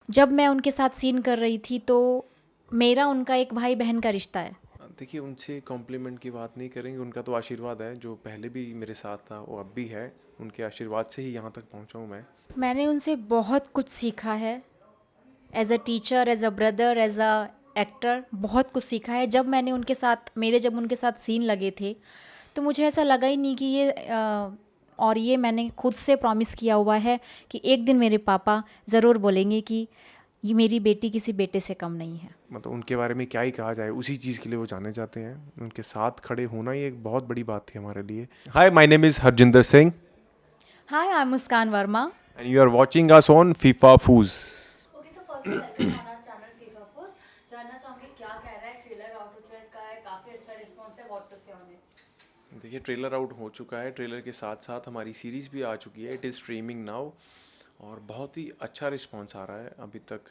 जब मैं उनके साथ सीन कर रही थी तो मेरा उनका एक भाई बहन का रिश्ता है। देखिए, उनसे कॉम्प्लीमेंट की बात नहीं करेंगे, उनका तो आशीर्वाद है, जो पहले भी मेरे साथ था वो अब भी है। उनके आशीर्वाद से ही यहाँ तक पहुँचा हूँ मैं। मैंने उनसे बहुत कुछ सीखा है, as a teacher, as a brother, as a actor, बहुत कुछ सीखा है। जब उनके साथ सीन लगे थे तो मुझे ऐसा लगा ही नहीं कि और ये मैंने खुद से प्रॉमिस किया हुआ है कि एक दिन मेरे पापा ज़रूर बोलेंगे कि ये मेरी बेटी किसी बेटे से कम नहीं है। मतलब उनके बारे में क्या ही कहा जाए, उसी चीज़ के लिए वो जाने जाते हैं। उनके साथ खड़े होना ही एक बहुत बड़ी बात थी हमारे लिए। Hi, my name is Harjinder Singh hi, I am Muskan Verma. And you are watching us on Fifa Foods. Okay, so firstly welcome on our channel Fifa Food. जानना चाहूंगी क्या कह रहा है, ट्रेलर आउट हो चुका है, काफी अच्छा रिस्पांस है, व्हाट टू से ऑन इट? देखिए, ट्रेलर आउट हो चुका है, ट्रेलर के साथ साथ हमारी सीरीज़ भी आ चुकी है, इट इज़ स्ट्रीमिंग नाउ। और बहुत ही अच्छा रिस्पांस आ रहा है अभी तक।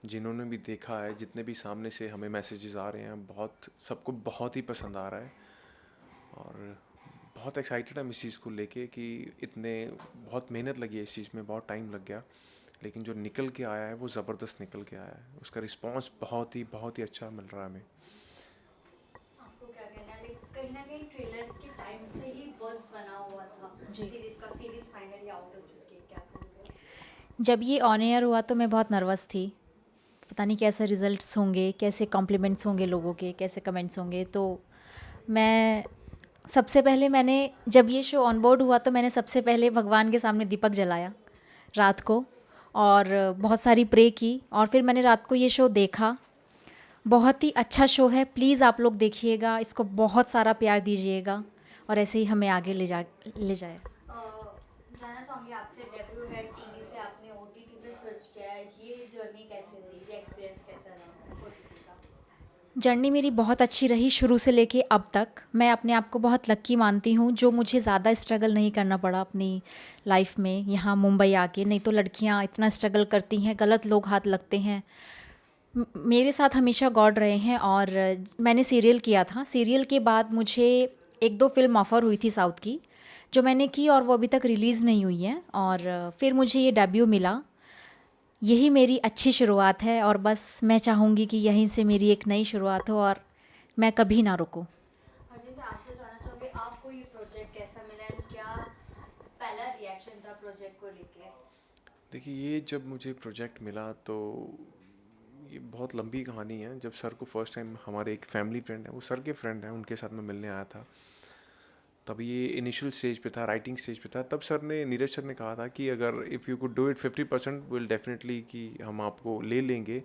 जिन्होंने भी देखा है, जितने भी सामने से हमें मैसेजेस आ रहे हैं, बहुत सबको बहुत ही पसंद आ रहा है। और बहुत एक्साइटेड हम इस चीज़ को लेके कि इतने बहुत मेहनत लगी है इस चीज़ में, बहुत टाइम लग गया, लेकिन जो निकल के आया है वो ज़बरदस्त निकल के आया है। उसका रिस्पांस बहुत ही अच्छा मिल रहा है हमें। आपको क्या कहना है, लाइक कहीं ना कहीं ट्रेलर के टाइम से ही बuzz बना हुआ था जी। सीरीज फाइनली आउट हो चुकी है, क्या कहोगे? जब ये ऑन एयर हुआ तो मैं बहुत नर्वस थी। पता नहीं कैसे रिजल्ट्स होंगे, कैसे कॉम्प्लीमेंट्स होंगे लोगों के, कैसे कमेंट्स होंगे। तो मैं सबसे पहले मैंने जब ये शो ऑन बोर्ड हुआ तो मैंने सबसे पहले भगवान के सामने दीपक जलाया रात को, और बहुत सारी प्रे की, और फिर मैंने रात को ये शो देखा। बहुत ही अच्छा शो है, प्लीज़ आप लोग देखिएगा, इसको बहुत सारा प्यार दीजिएगा और ऐसे ही हमें आगे ले जाए। जानना चाहूंगी आपसे, डेब्यू है टीवी से, आपने ओटीटी पे स्विच किया है, ये जर्नी कैसे रही, ये एक्सपीरियंस कैसा रहा ओटीटी का? जर्नी मेरी बहुत अच्छी रही शुरू से लेके अब तक। मैं अपने आप को बहुत लक्की मानती हूँ जो मुझे ज़्यादा स्ट्रगल नहीं करना पड़ा अपनी लाइफ में यहाँ मुंबई आके। नहीं तो लड़कियाँ इतना स्ट्रगल करती हैं, गलत लोग हाथ लगते हैं। मेरे साथ हमेशा गॉड रहे हैं। और मैंने सीरियल किया था, सीरियल के बाद मुझे एक दो फिल्म ऑफ़र हुई थी साउथ की, जो मैंने की और वो अभी तक रिलीज़ नहीं हुई है। और फिर मुझे ये डेब्यू मिला। यही मेरी अच्छी शुरुआत है और बस मैं चाहूँगी कि यहीं से मेरी एक नई शुरुआत हो और मैं कभी ना रुकूं। हरजिंदर, आपसे जानना चाहूंगी आपको ये प्रोजेक्ट कैसा मिला एंड क्या पहला रिएक्शन था प्रोजेक्ट को लेके? देखिए, ये जब मुझे प्रोजेक्ट मिला तो ये बहुत लंबी कहानी है। जब सर को फर्स्ट टाइम, हमारे एक फैमिली फ्रेंड है, वो सर के फ्रेंड हैं, उनके साथ मैं मिलने आया था, तब ये इनिशियल स्टेज पे था, राइटिंग स्टेज पे था। तब सर ने, नीरज सर ने कहा था कि अगर if you could do it 50% will definitely, कि हम आपको ले लेंगे।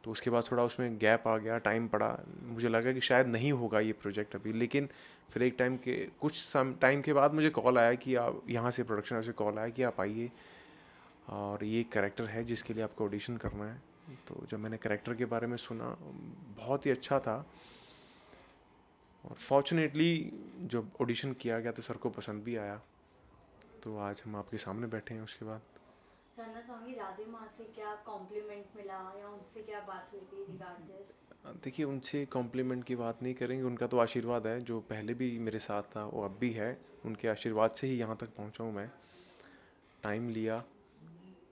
तो उसके बाद थोड़ा उसमें गैप आ गया, टाइम पड़ा, मुझे लगा कि शायद नहीं होगा ये प्रोजेक्ट अभी। लेकिन फिर एक टाइम के, कुछ सम टाइम के बाद मुझे कॉल आया कि आप यहाँ से, प्रोडक्शन से कॉल आया कि आप आइए, और ये कैरेक्टर है जिसके लिए आपको ऑडिशन करना है। तो जब मैंने कैरेक्टर के बारे में सुना, बहुत ही अच्छा था। और फॉर्चुनेटली जब ऑडिशन किया गया तो सर को पसंद भी आया। तो आज हम आपके सामने बैठे हैं उसके बाद। जानना चाहूंगी राधे माँ से क्या कॉम्प्लीमेंट मिला या उनसे क्या बात हुई थी रिगार्ड दिस? देखिए, उनसे कॉम्प्लीमेंट की बात नहीं करेंगे, उनका तो आशीर्वाद है, जो पहले भी मेरे साथ था वो अब भी है। उनके आशीर्वाद से ही यहाँ तक पहुँचा हूँ मैं। टाइम लिया,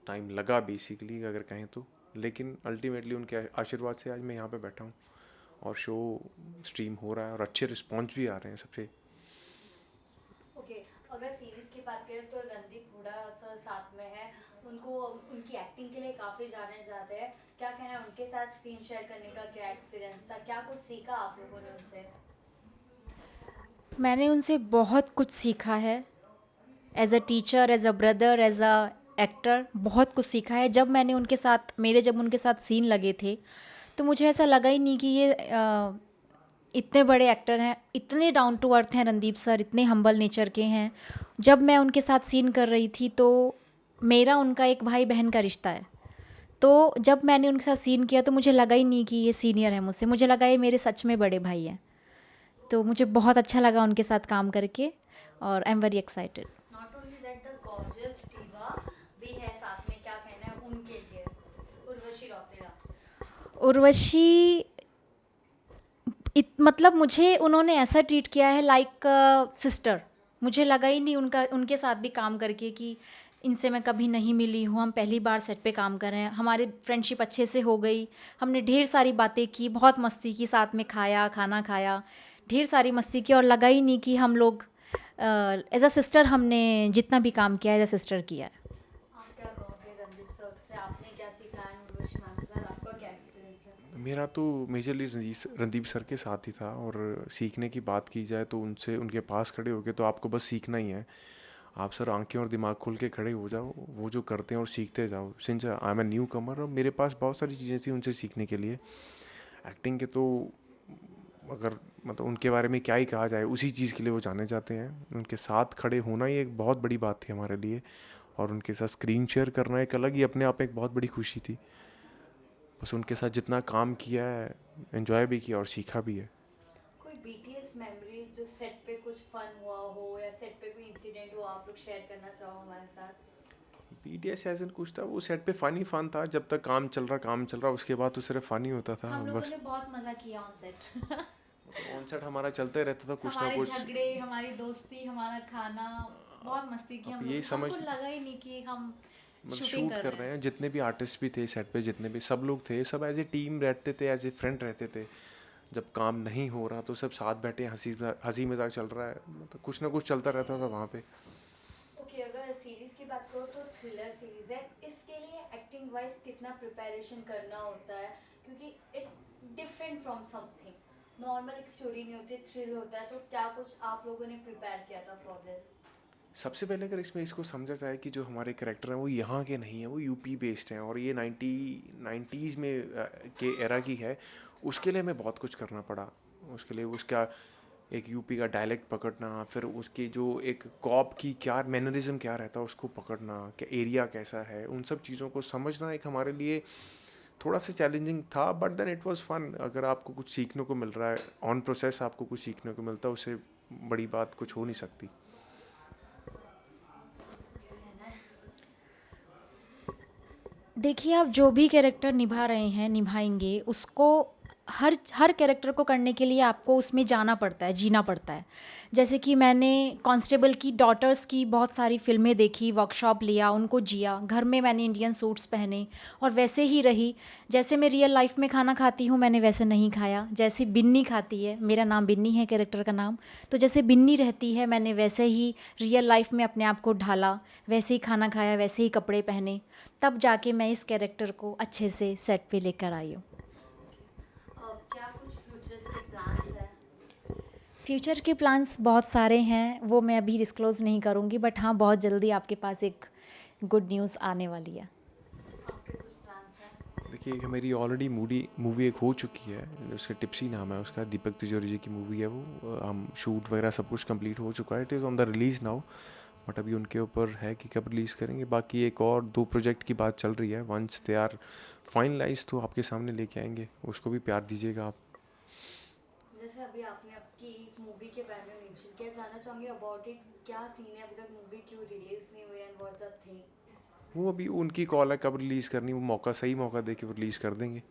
टाइम लगा बेसिकली अगर कहें तो, लेकिन अल्टीमेटली उनके आशीर्वाद से आज मैं यहाँ पे बैठा हूँ और शो स्ट्रीम हो रहा है और अच्छे रिस्पॉन्स भी आ रहे हैं सबसे। ओके, अगर सीरीज की बात करें तो रणदीप हुडा सर साथ में है, उनको उनकी एक्टिंग के लिए काफ़ी जाने जाते हैं, क्या कहना है उनके साथ स्क्रीन शेयर करने का, क्या एक्सपीरियंस था, क्या कुछ सीखा आप लोगों ने उनसे? मैंने उनसे बहुत कुछ सीखा है, as a teacher, as a brother, as a actor, बहुत कुछ सीखा है। जब उनके साथ सीन लगे थे तो मुझे ऐसा लगा ही नहीं कि ये इतने बड़े एक्टर हैं, इतने डाउन टू अर्थ हैं रणदीप सर, इतने हम्बल नेचर के हैं। जब मैं उनके साथ सीन कर रही थी तो मेरा उनका एक भाई बहन का रिश्ता है। तो जब मैंने उनके साथ सीन किया तो मुझे लगा ही नहीं कि ये सीनियर है मुझसे, मुझे लगा ये मेरे सच में बड़े भाई हैं। तो मुझे बहुत अच्छा लगा उनके साथ काम करके और I am very excited. Not only that, the gorgeous दिवा भी है साथ में, क्या कहना है उनके लिए? उर्वशी रौतेला। उर्वशी, मतलब मुझे उन्होंने ऐसा ट्रीट किया है लाइक सिस्टर। मुझे लगा ही नहीं उनके साथ भी काम करके कि इनसे मैं कभी नहीं मिली हूँ, हम पहली बार सेट पे काम कर रहे हैं, हमारी फ्रेंडशिप अच्छे से हो गई, हमने ढेर सारी बातें की, बहुत मस्ती की, साथ में खाया, खाना खाया, ढेर सारी मस्ती की और लगा ही नहीं कि हम लोग एज अ सिस्टर हमने जितना भी काम किया एज अ सिस्टर किया है। आप क्या कहोगे रणदीप सर से, आपने क्या सीखा है उर्वशी मैम के साथ, आपका क्या एक्सपीरियंस है? मेरा तो मेजरली रणदीप सर के साथ ही था। और सीखने की बात की जाए तो उनसे, उनके पास खड़े होके तो आपको बस सीखना ही है। आप सर आंखें और दिमाग खोल के खड़े हो जाओ, वो जो करते हैं और सीखते जाओ। Since I am a newcomer और मेरे पास बहुत सारी चीज़ें थी उनसे सीखने के लिए। एक्टिंग के तो अगर मतलब उनके बारे में क्या ही कहा जाए, उसी चीज़ के लिए वो जाने जाते हैं। उनके साथ खड़े होना ही एक बहुत बड़ी बात थी हमारे लिए, और उनके साथ स्क्रीन शेयर करना एक अलग ही अपने आप में एक बहुत बड़ी खुशी थी। बस उनके साथ जितना काम किया है, एंजॉय भी किया और सीखा भी है। कोई बीटीएस मेमोरी जो सेट पे कुछ फन हुआ हो या सेट पे कोई इंसिडेंट हो आप लोग शेयर करना चाहो हमारे साथ? BTS ऐसा कुछ था, वो सेट पे फन ही फन था। जब तक काम चल रहा, उसके बाद तो सिर्फ फन ही होता था हम लोगों बस। ने बहुत मज़ा किया ऑन सेट। ऑन सेट हमारा चलते रहता था कुछ ना हमारे कुछ। झगड़े, हमारी दोस्ती, हमारा खाना, बहुत मस्ती की अब हम यही लोग, समझ, हमको लगा ही नहीं कि हम मतलब शूटिंग शूट कर कर रहे रहे हैं। हैं। जितने भी आर्टिस्ट भी थे सेट पे, जितने भी सब लोग थे, सब एज ए टीम रहते थे, एज ए फ्रेंड रहते थे। जब काम नहीं हो रहा तो सब साथ बैठे, हंसी मजाक चल रहा है, मतलब कुछ ना कुछ चलता रहता था वहाँ पे। ओके, अगर सीरीज की बात करो तो थ्रिलर सीरीज है, इसके लिए एक्टिंग वाइज कितना प्रिपरेशन करना होता है? क्योंकि it's different from something normal, एक स्टोरी नहीं होती, थ्रिल होता है, तो क्या कुछ आप लोगों ने प्रिपेयर किया था फॉर दिस? सबसे पहले अगर इसमें इसको समझा जाए कि जो हमारे कैरेक्टर हैं वो यहाँ के नहीं हैं, वो यूपी बेस्ड हैं, और ये 90s में के एरा की है। उसके लिए हमें बहुत कुछ करना पड़ा। उसके लिए उसका एक यूपी का डायलेक्ट पकड़ना, फिर उसकी जो एक कॉप की क्या मैनरिज्म क्या रहता है उसको पकड़ना, क्या एरिया कैसा है, उन सब चीज़ों को समझना एक हमारे लिए थोड़ा सा चैलेंजिंग था। But then it was fun. अगर आपको कुछ सीखने को मिल रहा है ऑन प्रोसेस, आपको कुछ सीखने को मिलता है, उससे बड़ी बात कुछ हो नहीं सकती। क्या कहना है? देखिए, आप जो भी कैरेक्टर निभा रहे हैं, निभाएंगे उसको, हर हर कैरेक्टर को करने के लिए आपको उसमें जाना पड़ता है, जीना पड़ता है। जैसे कि मैंने कांस्टेबल की डॉटर्स की बहुत सारी फ़िल्में देखी, वर्कशॉप लिया, उनको जिया, घर में मैंने इंडियन सूट्स पहने और वैसे ही रही। जैसे मैं रियल लाइफ में खाना खाती हूँ, मैंने वैसे नहीं खाया। जैसे बिन्नी खाती है, मेरा नाम बिन्नी है कैरेक्टर का नाम, तो जैसे बिन्नी रहती है, मैंने वैसे ही रियल लाइफ में अपने आप को ढाला, वैसे ही खाना खाया, वैसे ही कपड़े पहने, तब जाके मैं इस कैरेक्टर को अच्छे से सेट पे लेकर आई हूँ। क्या कुछ फ्यूचर्स के प्लान्स है? फ्यूचर के प्लान्स बहुत सारे हैं, वो मैं अभी डिस्क्लोज़ नहीं करूँगी, बट हाँ, बहुत जल्दी आपके पास एक गुड न्यूज़ आने वाली है। आपके कुछ प्लान्स हैं? देखिए, एक मेरी ऑलरेडी मूवी एक हो चुकी है, उसका टिप्सी नाम है उसका, दीपक तिजोरी जी की मूवी है वो। हम शूट वगैरह सब कुछ कंप्लीट हो चुका है, it is on the release now. But अभी उनके ऊपर है कि कब रिलीज़ करेंगे। बाकी एक और 2 प्रोजेक्ट की बात चल रही है, वंस दे आर फाइनलाइज तो आपके सामने लेके आएंगे, उसको भी प्यार दीजिएगा आप। जैसे अभी आपने आपकी मूवी के बारे में मेंशन किया, जानना चाहूँगी अबाउट इट, क्या सीन है, अभी तक मूवी क्यों रिलीज नहीं हुई एंड व्हाट्स द थिंग? वो अभी उनकी कॉल है कब रिलीज़ करनी, वो सही मौका दे के वो रिलीज़ कर देंगे।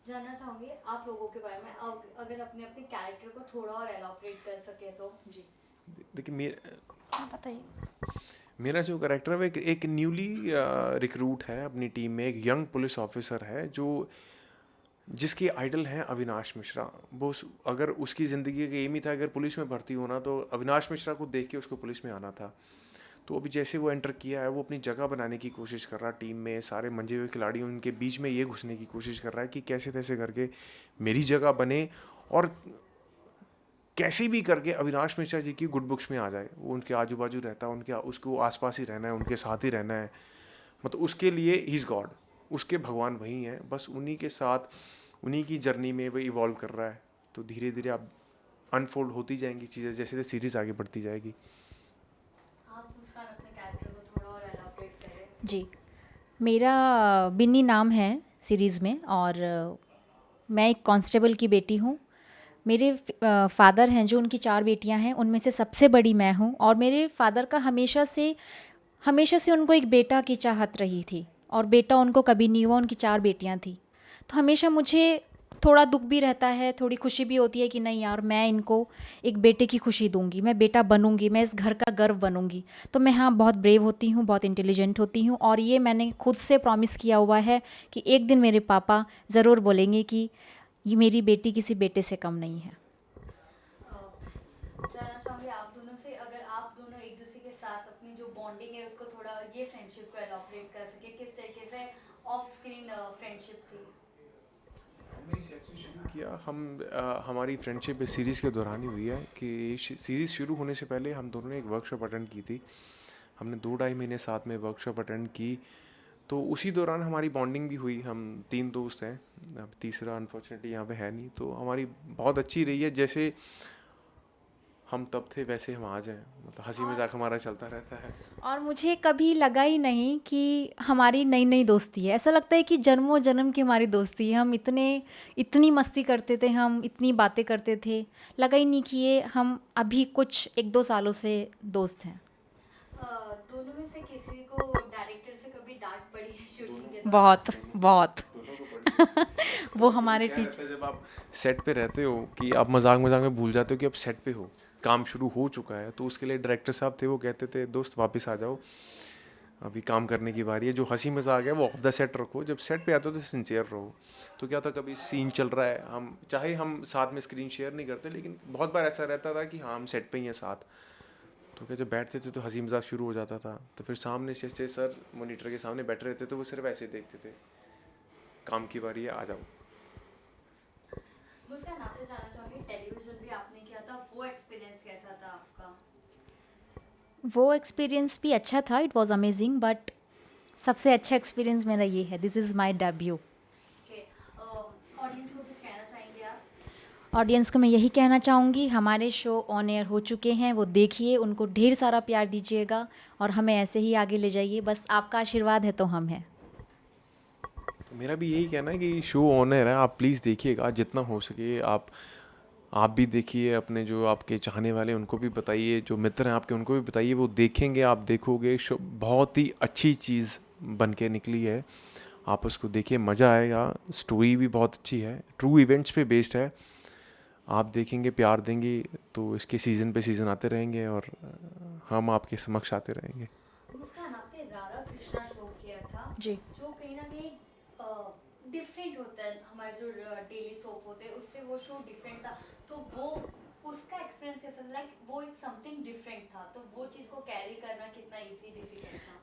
जानना चाहूँगी आप लोगों के बारे में, अगर अपने अपने कैरेक्टर को थोड़ा और एलॉबरेट कर सके तो जी। देखिए, हाँ, बताइए। मेरा जो कैरेक्टर है वो एक न्यूली रिक्रूट है अपनी टीम में, एक यंग पुलिस ऑफिसर है जो जिसके आइडल हैं अविनाश मिश्रा। अगर उसकी ज़िंदगी का एम ही था अगर पुलिस में भर्ती होना, तो अविनाश मिश्रा को देख के उसको पुलिस में आना था। तो अभी जैसे वो एंटर किया है, वो अपनी जगह बनाने की कोशिश कर रहा है टीम में। सारे मंजे हुए खिलाड़ी उनके बीच में ये घुसने की कोशिश कर रहा है कि कैसे तैसे करके मेरी जगह बने, और कैसे भी करके अविनाश मिश्रा जी की गुड बुक्स में आ जाए। वो उनके आजू बाजू रहता है, उसको आसपास ही रहना है, उनके साथ ही रहना है। मतलब उसके लिए ही इज़ गॉड, उसके भगवान वही हैं। बस उन्हीं के साथ, उन्हीं की जर्नी में वो इवॉल्व कर रहा है। तो धीरे धीरे आप अनफोल्ड होती जाएंगी चीज़ें, जैसे जैसे सीरीज़ आगे बढ़ती जाएगी। आप मुस्कान अपने कैरेक्टर को थोड़ा और एलॉबरेट करें। जी, मेरा बिन्नी नाम है सीरीज़ में, और मैं एक कांस्टेबल की बेटी हूँ। मेरे फादर हैं जो, उनकी 4 बेटियां हैं, उनमें से सबसे बड़ी मैं हूँ। और मेरे फादर का हमेशा से उनको एक बेटा की चाहत रही थी, और बेटा उनको कभी नहीं हुआ, उनकी 4 बेटियां थी। तो हमेशा मुझे थोड़ा दुख भी रहता है, थोड़ी खुशी भी होती है कि नहीं यार, मैं इनको एक बेटे की खुशी दूंगी, मैं बेटा बनूंगी, मैं इस घर का गर्व बनूंगी। तो मैं हाँ बहुत ब्रेव होती हूँ, बहुत इंटेलिजेंट होती हूँ, और ये मैंने खुद से प्रॉमिस किया हुआ है कि एक दिन मेरे पापा ज़रूर बोलेंगे कि ये मेरी बेटी किसी बेटे से कम नहीं है। जानना चाहूँगी आप दोनों से, अगर आप दोनों एक दूसरे के साथ अपनी जो बॉन्डिंग है उसको थोड़ा, ये फ्रेंडशिप को एलॉबरेट कर सके, किस तरीके से ऑफ स्क्रीन फ्रेंडशिप थी? हमने इसे एक्चुअली शुरू किया, हमारी फ्रेंडशिप इस सीरीज़ के दौरान ही हुई है कि सीरीज़ शुरू होने से पहले हम दोनों ने एक वर्कशॉप अटेंड की थी। हमने 2 ढाई महीने साथ में वर्कशॉप अटेंड की, तो उसी दौरान हमारी बॉन्डिंग भी हुई। हम 3 दोस्त हैं, अब तीसरा अनफॉर्चुनेटली यहाँ पे है नहीं, तो हमारी बहुत अच्छी रही है। जैसे हम तब थे वैसे हम आज हैं, मतलब हंसी मजाक हमारा चलता रहता है। और मुझे कभी लगा ही नहीं कि हमारी नई नई दोस्ती है, ऐसा लगता है कि जन्मों जन्म की हमारी दोस्ती है। हम इतनी मस्ती करते थे, हम इतनी बातें करते थे, लगा ही नहीं कि ये हम अभी कुछ 1-2 सालों से दोस्त हैं। दोनों में से किसी को डायरेक्टर से कभी डांट पड़ी है शूटिंग के दौरान? बहुत बहुत। दोनों को पड़ी। वो हमारे क्या टीचर। रहता है जब आप सेट पे रहते हो कि आप मजाक मजाक में भूल जाते हो कि आप सेट पे हो, काम शुरू हो चुका है। तो उसके लिए डायरेक्टर साहब थे, वो कहते थे दोस्त वापस आ जाओ, अभी काम करने की बारी है। जो हंसी मजाक है वो ऑफ द सेट रखो, जब सेट पे आते हो तो सिंसियर रहो। तो क्या था, कभी सीन चल रहा है, हम साथ में स्क्रीन शेयर नहीं करते, लेकिन बहुत बार ऐसा रहता था कि हाँ हम सेट पे ही हैं साथ। तो क्या जब बैठते थे तो हंसी मजाक शुरू हो जाता था, तो फिर सामने से सर मॉनिटर के सामने बैठे रहते, तो वो सिर्फ ऐसे ही देखते थे, काम की बारी है, आ जाओ। मुस्कान, आपसे जानना चाहूँगी, टेलीविजन भी आपने किया था, वो एक्सपीरियंस कैसा था आपका? वो एक्सपीरियंस भी अच्छा था, इट वाज अमेजिंग, बट सबसे अच्छा एक्सपीरियंस मेरा ये है, this is my debut. Okay, audience को कुछ कहना चाहेंगे आप? ऑडियंस को मैं यही कहना चाहूँगी, हमारे शो ऑन एयर हो चुके हैं, वो देखिए, उनको ढेर सारा प्यार दीजिएगा और हमें ऐसे ही आगे ले जाइए। बस आपका आशीर्वाद है तो हम हैं। तो मेरा भी यही कहना है कि शो ऑन एयर है, आप प्लीज़ देखिएगा जितना हो सके। आप भी देखिए, अपने जो आपके चाहने वाले हैं उनको भी बताइए, जो मित्र हैं आपके उनको भी बताइए, वो देखेंगे, आप देखोगे। शो बहुत ही अच्छी चीज़ बन के निकली है, आप उसको देखिए, मज़ा आएगा। स्टोरी भी बहुत अच्छी है, ट्रू इवेंट्स पे बेस्ड है। आप देखेंगे, प्यार देंगे, तो इसके सीज़न पे सीज़न आते रहेंगे और हम आपके समक्ष आते रहेंगे। मुस्कान, आपने राधा कृष्णा शो किया था, जी। जो कहीं ना कहीं डिफरेंट होता है, हमारे जो डेली सोप होते हैं उससे वो शो डिफरेंट था। तो वो उसका एक्सपीरियंस कैसा, लाइक वो एक समथिंग डिफरेंट था, तो वो चीज़ को कैरी करना कितना इजी डिफिकल्ट था?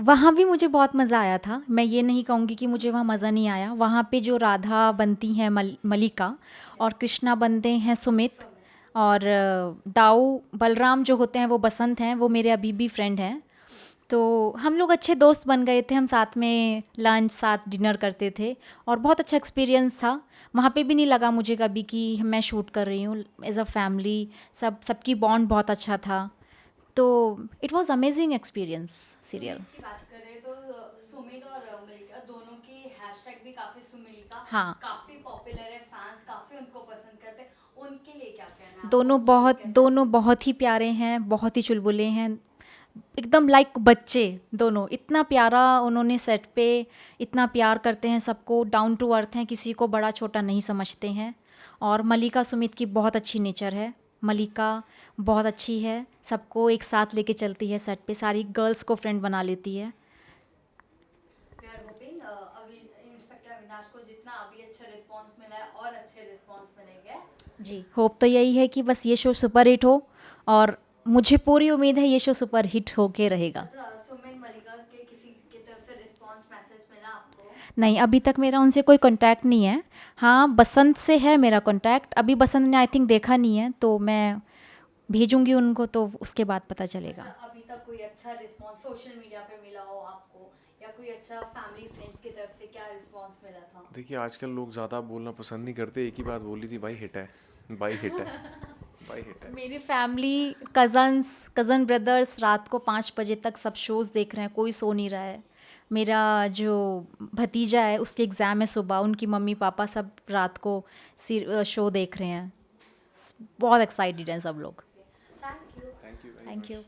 वहाँ भी मुझे बहुत मज़ा आया था, मैं ये नहीं कहूँगी कि मुझे वहाँ मज़ा नहीं आया। वहाँ पे जो राधा बनती हैं मलिका, और कृष्णा बनते हैं सुमित, और दाऊ बलराम जो होते हैं वो बसंत हैं, वो मेरे अभी भी फ्रेंड हैं। तो हम लोग अच्छे दोस्त बन गए थे, हम साथ में लंच, साथ डिनर करते थे, और बहुत अच्छा एक्सपीरियंस था। वहाँ पे भी नहीं लगा मुझे कभी कि मैं शूट कर रही हूँ, एज अ फैमिली सबकी बॉन्ड बहुत अच्छा था। तो it was amazing experience serial. Sumit की बात करें तो सुमित और मलिका दोनों की हैशटैग भी काफ़ी सुमिलिका हाँ, काफ़ी पॉपुलर है, फैंस काफ़ी उनको पसंद करते हैं। उनके लिए क्या कहना है आपका? दोनों बहुत ही प्यारे हैं, बहुत ही चुलबुले हैं, एकदम लाइक बच्चे। दोनों इतना प्यारा, उन्होंने सेट पे इतना प्यार करते हैं सबको, डाउन टू अर्थ हैं, किसी को बड़ा छोटा नहीं समझते हैं। और मलिका सुमित की बहुत अच्छी नेचर है, मलिका बहुत अच्छी है, सबको एक साथ लेके चलती है सेट पे, सारी गर्ल्स को फ्रेंड बना लेती है। वी आर होपिंग अभी इंस्पेक्टर अविनाश को जितना अभी अच्छा रिस्पांस मिला है और अच्छे रिस्पांस मिलेंगे। जी, होप तो यही है कि बस ये शो सुपर हिट हो, और मुझे पूरी उम्मीद है ये शो सुपर हिट होके रहेगा। अच्छा, सुमित मलिका के किसी की तरफ से रिस्पांस मैसेज मिला आपको? नहीं, अभी तक मेरा उनसे कोई कांटेक्ट नहीं है। हाँ, बसंत से है मेरा कांटेक्ट, अभी बसंत ने आई थिंक देखा नहीं है, तो मैं भेजूंगी उनको, तो उसके बाद पता चलेगा। अच्छा, अभी तक कोई अच्छा रिस्पांस सोशल मीडिया पे मिला हो आपको, या कोई अच्छा फैमिली फ्रेंड्स की तरफ से क्या रिस्पांस मिला था? देखिए, आजकल लोग ज़्यादा बोलना पसंद नहीं करते, एक ही बात बोली थी, भाई हिट है, भाई हिट है, भाई हिट है। मेरी फैमिली, कज़न ब्रदर्स रात को 5 बजे तक सब शोज़ देख रहे हैं, कोई सो नहीं रहा है। मेरा जो भतीजा है उसके एग्ज़ाम है सुबह, उनकी मम्मी पापा सब रात को शो देख रहे हैं। बहुत एक्साइटेड हैं सब लोग। Thank you. Thank you. Thank you.